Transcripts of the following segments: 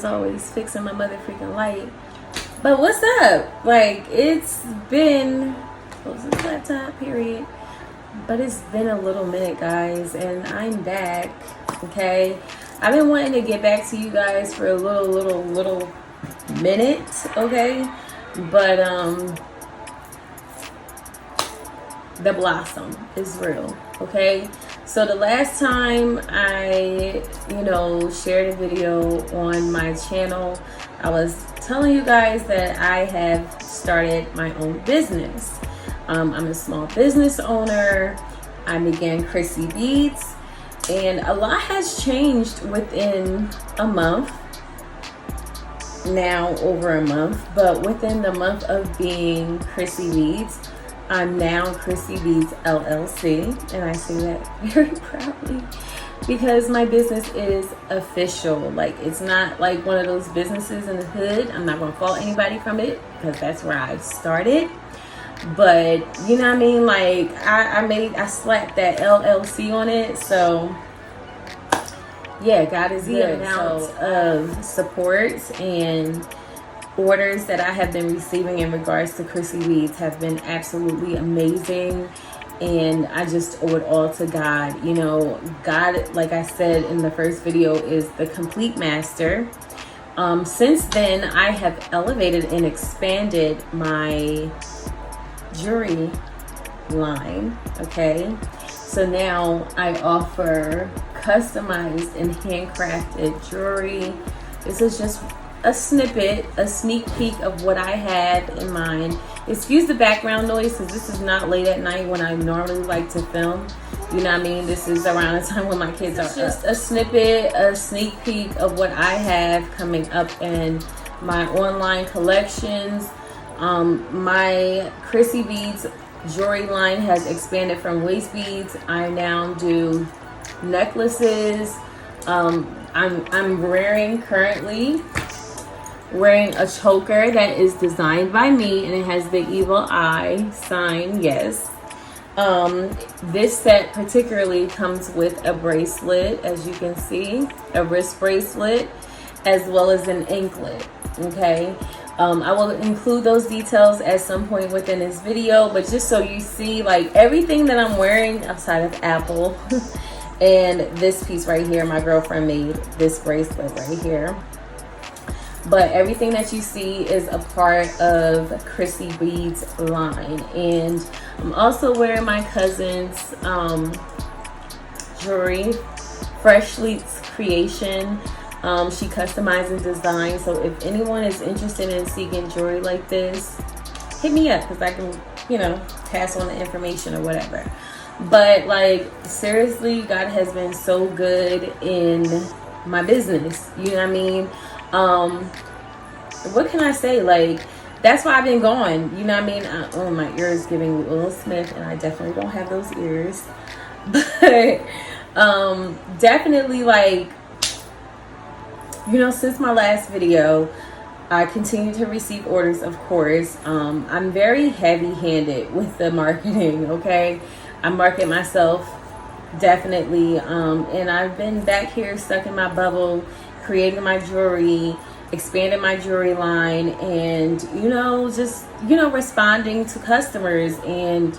as always, fixing my mother freaking light. But what's up? Like, it's been, close this laptop, period. But it's been a little minute, guys, and I'm back, okay? I've been wanting to get back to you guys for a little minute, okay? But, the blossom is real, okay? So the last time I, shared a video on my channel, I was telling you guys that I have started my own business. I'm a small business owner. I began Chrissy Beads, and a lot has changed within a month. Now over a month, but within the month of being Chrissy Beads, I'm now Chrissy Beads LLC, and I say that very proudly because my business is official. Like, it's not like one of those businesses in the hood. I'm not going to fault anybody from it because that's where I started. But you know what I mean? Like, I slapped that LLC on it. So yeah, God is good. The amount of support and orders that I have been receiving in regards to Chrissy Beads have been absolutely amazing, and I just owe it all to God. God, like I said in the first video, is the complete master. Since then, I have elevated and expanded my jewelry line, okay? So now I offer customized and handcrafted jewelry. This is just a snippet, a sneak peek of what I have in mind. Excuse the background noise because this is not late at night when I normally like to film. You know what I mean? This is around the time when my kids are just a snippet, a sneak peek of what I have coming up in my online collections. My Chrissy Beads jewelry line has expanded from waist beads. I now do necklaces. I'm currently wearing a choker that is designed by me, and it has the evil eye sign. Yes. This set particularly comes with a bracelet, as you can see, a wrist bracelet, as well as an anklet. Okay. I will include those details at some point within this video, but just so you see, like, everything that I'm wearing outside of Apple and this piece right here, my girlfriend made this bracelet right here. But everything that you see is a part of Chrissy Beads line. And I'm also wearing my cousin's jewelry, Fresh Sleep's creation. She customized and designed. So if anyone is interested in seeking jewelry like this, hit me up because I can, pass on the information or whatever. But, like, seriously, God has been so good in my business. You know what I mean? What can I say? Like, that's why I've been going. You know what I mean? My ears giving Will Smith, and I definitely don't have those ears. But definitely, like, since my last video, I continue to receive orders, of course. I'm very heavy-handed with the marketing, okay? I market myself, definitely. And I've been back here stuck in my bubble, creating my jewelry, expanding my jewelry line, and, just, responding to customers. And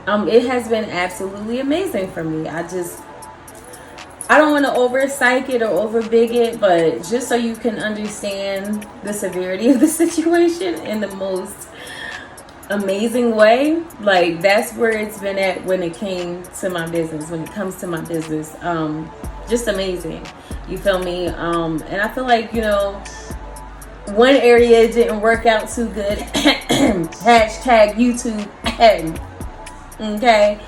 it has been absolutely amazing for me. I don't want to over-psych it or over-big it, but just so you can understand the severity of the situation in the most amazing way, like, that's where it's been at when it comes to my business. Just amazing. You feel me? And I feel like, one area didn't work out too good. Hashtag YouTube. Okay.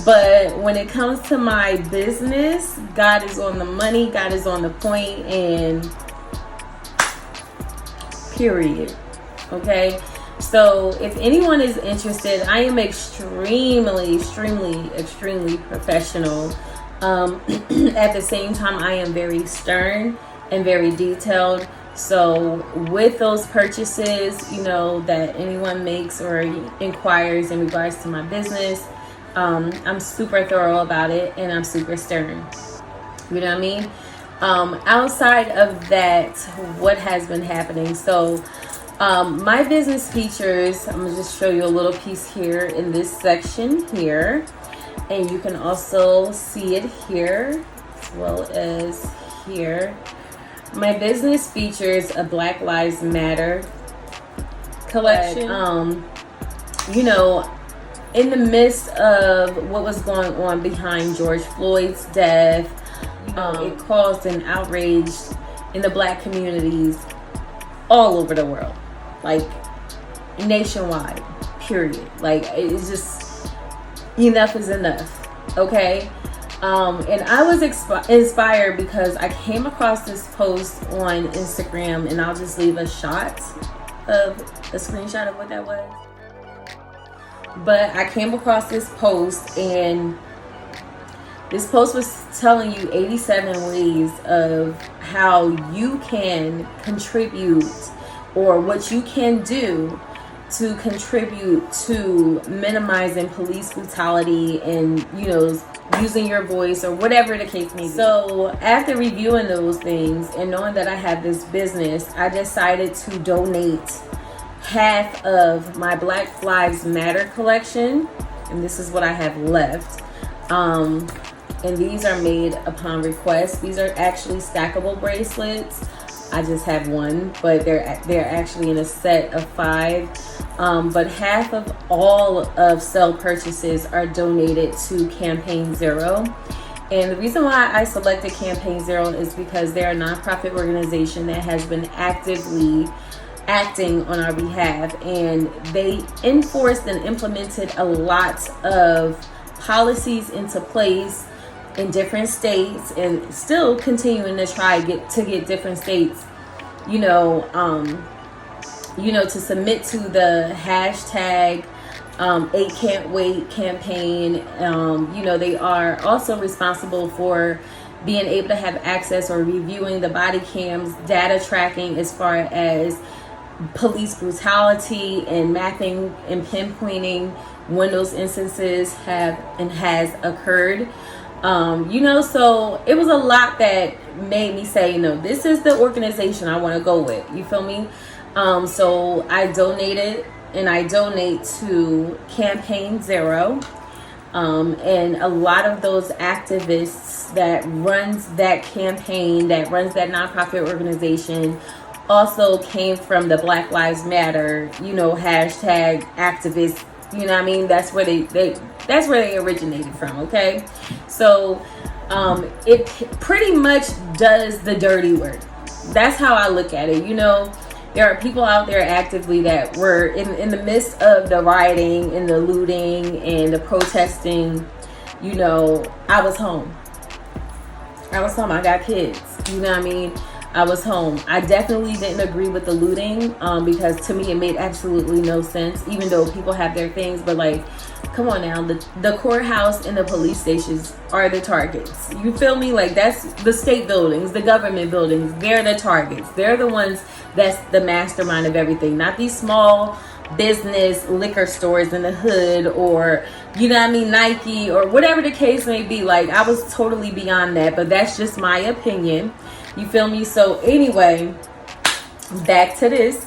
But when it comes to my business, God is on the money, God is on the point, and period. Okay. So if anyone is interested, I am extremely professional. At the same time, I am very stern and very detailed. So with those purchases, that anyone makes or inquires in regards to my business, I'm super thorough about it, and I'm super stern. You know what I mean? Outside of that, what has been happening? So my business features, I'm gonna just show you a little piece here in this section here, and you can also see it here as well as here. My business features a Black Lives Matter collection. You know, in the midst of what was going on behind George Floyd's death, it caused an outrage in the Black communities all over the world, like nationwide, period. Like, it's just, enough is enough, okay? And I was inspired because I came across this post on Instagram, and I'll just leave a screenshot of what that was. But I came across this post, and this post was telling you 87 ways of how you can contribute, or what you can do to contribute to minimizing police brutality and, you know, using your voice or whatever the case may be. So after reviewing those things and knowing that I had this business, I decided to donate half of my Black Lives Matter collection, and this is what I have left. And these are made upon request. These are actually stackable bracelets. I just have one, but they're actually in a set of 5. But half of all of sale purchases are donated to Campaign Zero. And the reason why I selected Campaign Zero is because they're a nonprofit organization that has been actively acting on our behalf, and they enforced and implemented a lot of policies into place in different states, and still continuing to try to get different states, to submit to the hashtag 8 Can't Wait campaign. They are also responsible for being able to have access or reviewing the body cams, data tracking as far as police brutality, and mapping and pinpointing when those instances has occurred. So it was a lot that made me say, no, this is the organization I want to go with. You feel me? So I donated, and I donate to Campaign Zero. And a lot of those activists that runs that campaign, that runs that nonprofit organization, also came from the Black Lives Matter, hashtag activists. You know what I mean? That's where they originated from. Okay, so it pretty much does the dirty work. That's how I look at it. There are people out there actively that were in the midst of the rioting and the looting and the protesting. I was home. I got kids. You know what I mean? I was home. I definitely didn't agree with the looting because to me it made absolutely no sense, even though people have their things. But like, come on now, the courthouse and the police stations are the targets. You feel me? Like, that's the state buildings, the government buildings. They're the targets. They're the ones that's the mastermind of everything, not these small business liquor stores in the hood, or Nike or whatever the case may be. Like, I was totally beyond that, but that's just my opinion. You feel me? So anyway, back to this.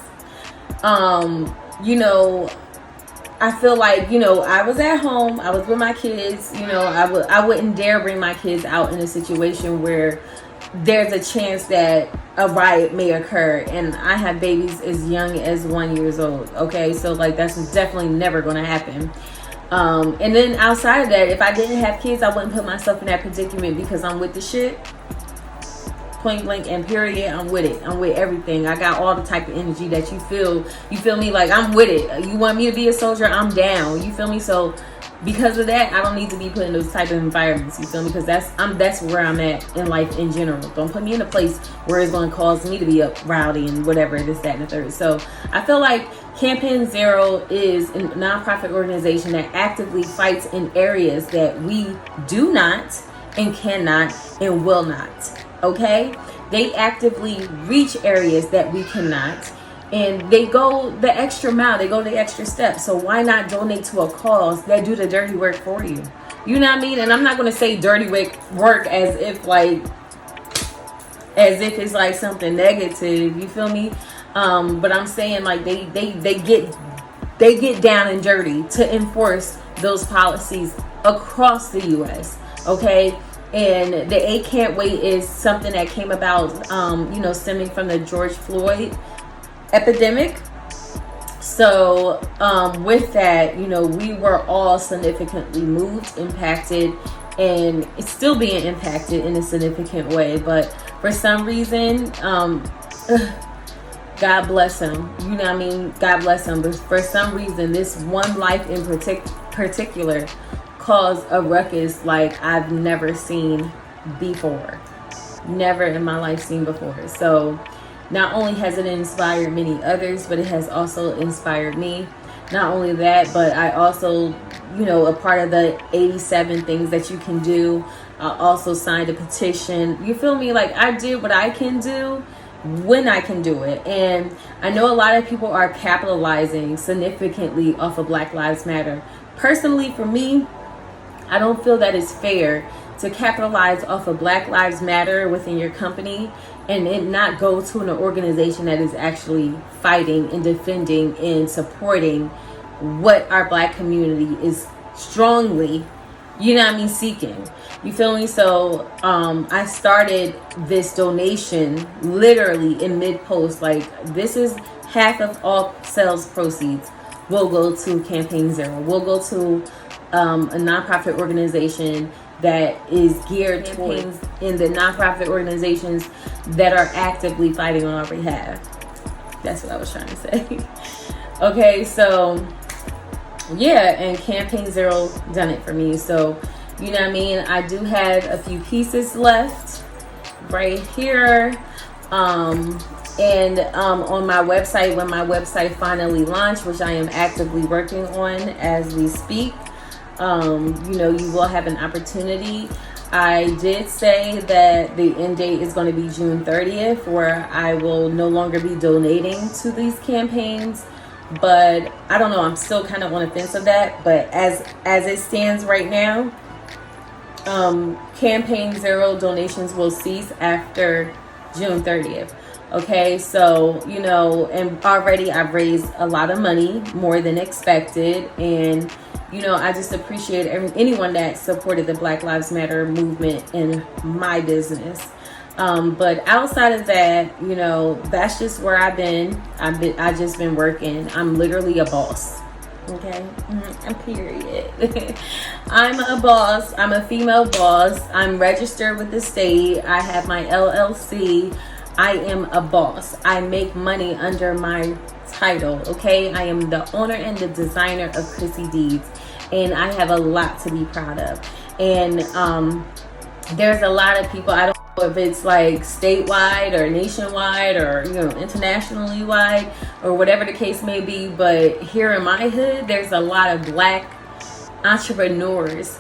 I feel like, I was at home. I was with my kids. I wouldn't dare bring my kids out in a situation where there's a chance that a riot may occur. And I have babies as young as 1 year old. Okay, so like, that's definitely never going to happen. And then outside of that, if I didn't have kids, I wouldn't put myself in that predicament, because I'm with the shit. Point blank and period. I'm with it. I'm with everything. I got all the type of energy that you feel me? Like, I'm with it. You want me to be a soldier? I'm down. You feel me? So because of that, I don't need to be put in those type of environments. You feel me? Because that's where I'm at in life in general. Don't put me in a place where it's going to cause me to be up rowdy and whatever, this, that, and the third. So I feel like Campaign Zero is a nonprofit organization that actively fights in areas that we do not and cannot and will not. Okay, they actively reach areas that we cannot, and they go the extra mile, they go the extra step. So why not donate to a cause that do the dirty work for you? You know what I mean? And I'm not going to say dirty work as if like as if it's like something negative. You feel me? But I'm saying like they get down and dirty to enforce those policies across the U.S. Okay, and the A Can't Wait is something that came about, stemming from the George Floyd epidemic. So with that, we were all significantly moved, impacted, and it's still being impacted in a significant way. But for some reason, God bless him. You know what I mean? God bless him. But for some reason, this one life in particular caused a ruckus like I've never seen before. Never in my life seen before. So not only has it inspired many others, but it has also inspired me. Not only that, but I also, a part of the 87 things that you can do. I also signed a petition. You feel me? Like, I did what I can do when I can do it. And I know a lot of people are capitalizing significantly off of Black Lives Matter. Personally, for me, I don't feel that it's fair to capitalize off of Black Lives Matter within your company and it not go to an organization that is actually fighting and defending and supporting what our Black community is strongly, seeking. You feel me? So I started this donation literally in mid-post. Like, this is half of all sales proceeds will go to Campaign Zero. Will go to a nonprofit organization that is geared towards in the nonprofit organizations that are actively fighting on our behalf. That's what I was trying to say. Okay, so yeah, and Campaign Zero done it for me. So, I do have a few pieces left right here. And on my website, when my website finally launched, which I am actively working on as we speak, you will have an opportunity. I did say that the end date is going to be June 30th, where I will no longer be donating to these campaigns. But I don't know, I'm still kind of on the fence of that. But as it stands right now, Campaign Zero donations will cease after June 30th. Okay, so, and already I've raised a lot of money, more than expected. And, I just appreciate anyone that supported the Black Lives Matter movement in my business. But outside of that, that's just where I've been. I just been working. I'm literally a boss. Okay, period. I'm a boss. I'm a female boss. I'm registered with the state. I have my LLC. I am a boss. I make money under my title. Okay, I am the owner and the designer of Chrissy Deeds, and I have a lot to be proud of. And there's a lot of people, I don't know if it's like statewide or nationwide or internationally wide or whatever the case may be, but here in my hood there's a lot of Black entrepreneurs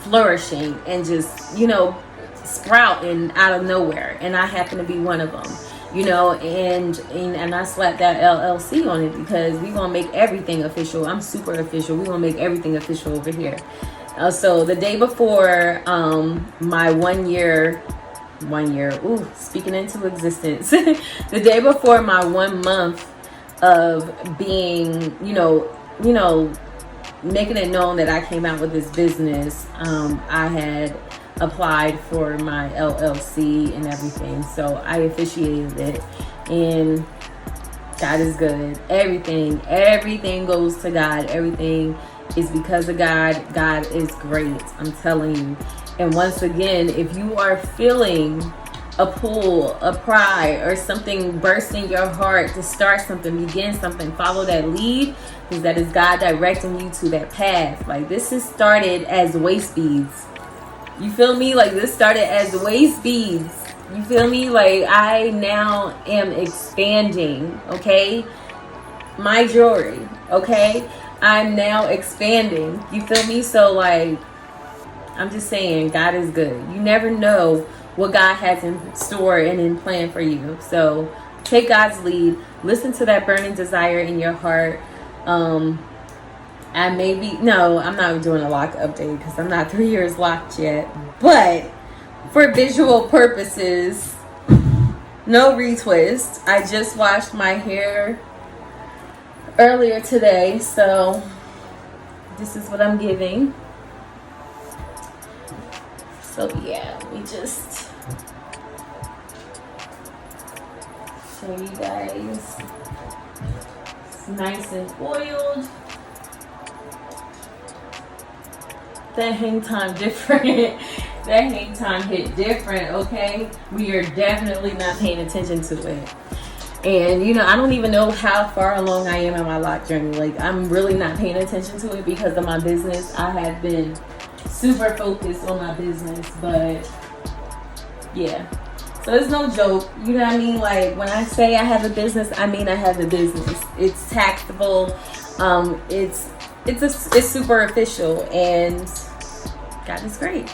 flourishing and just sprouting out of nowhere, and I happen to be one of them. And I slapped that LLC on it because we gonna make everything official. I'm super official. We gonna make everything official over here. So the day before my one year, speaking into existence, the day before my 1 month of being, making it known that I came out with this business, I had applied for my LLC and everything. So I officiated it, and God is good. Everything goes to God. Everything is because of God. God is great. I'm telling you. And once again, if you are feeling a pull, a pride, or something bursting your heart to start something, begin something, follow that lead, because that is God directing you to that path. Like, this has started as waist beads. You feel me? Like, this started as waist beads. You feel me? Like, I now am expanding, okay? My jewelry, okay? I'm now expanding. You feel me? So, like, I'm just saying, God is good. You never know what God has in store and in plan for you. So, take God's lead. Listen to that burning desire in your heart. I'm not doing a lock update because I'm not 3 years locked yet. But for visual purposes. No retwist. I just washed my hair earlier today, so this is what I'm giving. So yeah, let me just show you guys. It's nice and oiled. That hang time different. That hang time hit different, okay? We are definitely not paying attention to it. And you know, I don't even know how far along I am in my lock journey. Like, I'm really not paying attention to it because of my business. I have been super focused on my business, but yeah. So it's no joke, you know what I mean? Like, when I say I have a business, I mean I have a business. It's taxable. It's super official, and God is great.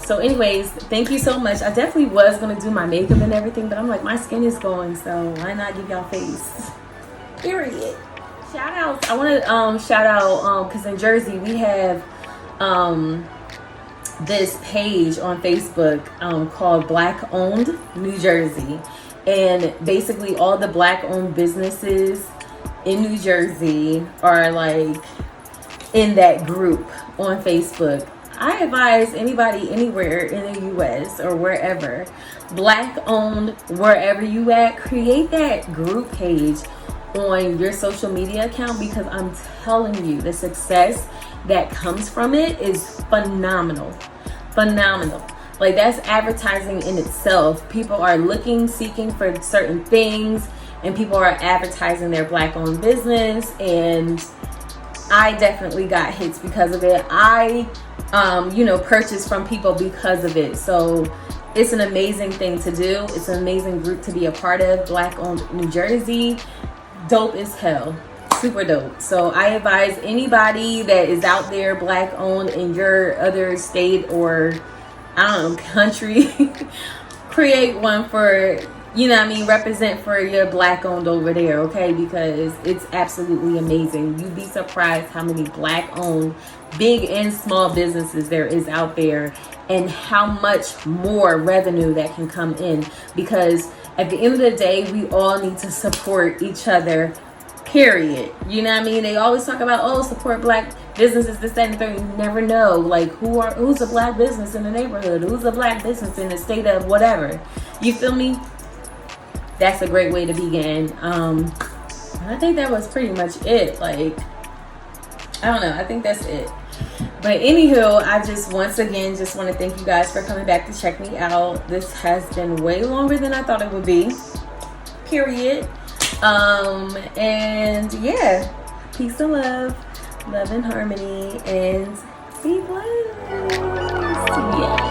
So anyways, thank you so much. I definitely was going to do my makeup and everything, but I'm like, my skin is going, so why not give y'all face? Period. Shout out. I want to shout out, because in Jersey, we have this page on Facebook called Black Owned New Jersey. And basically all the Black owned businesses in New Jersey are like in that group on Facebook. I advise anybody anywhere in the US or wherever, Black owned, wherever you at, create that group page on your social media account, because I'm telling you, the success that comes from it is phenomenal. Phenomenal. Like, that's advertising in itself. People are looking, seeking for certain things, and people are advertising their Black owned business, and I definitely got hits because of it. I purchase from people because of it. So it's an amazing thing to do. It's an amazing group to be a part of. Black owned New Jersey, dope as hell, super dope. So I advise anybody that is out there Black owned in your other state or country, create one for, represent for your Black owned over there, okay? Because it's absolutely amazing. You'd be surprised how many Black owned big and small businesses there is out there, and how much more revenue that can come in, because at the end of the day, we all need to support each other, period. You know what I mean? They always talk about, support Black businesses, this, that, and the third. You never know, like, who's a Black business in the neighborhood, who's a Black business in the state of whatever. You feel me? That's a great way to begin. I think that was pretty much it. Like, I don't know. I think that's it. But anywho, I just once again just want to thank you guys for coming back to check me out. This has been way longer than I thought it would be. Period. And yeah, peace and love and harmony, and be blessed. Yeah.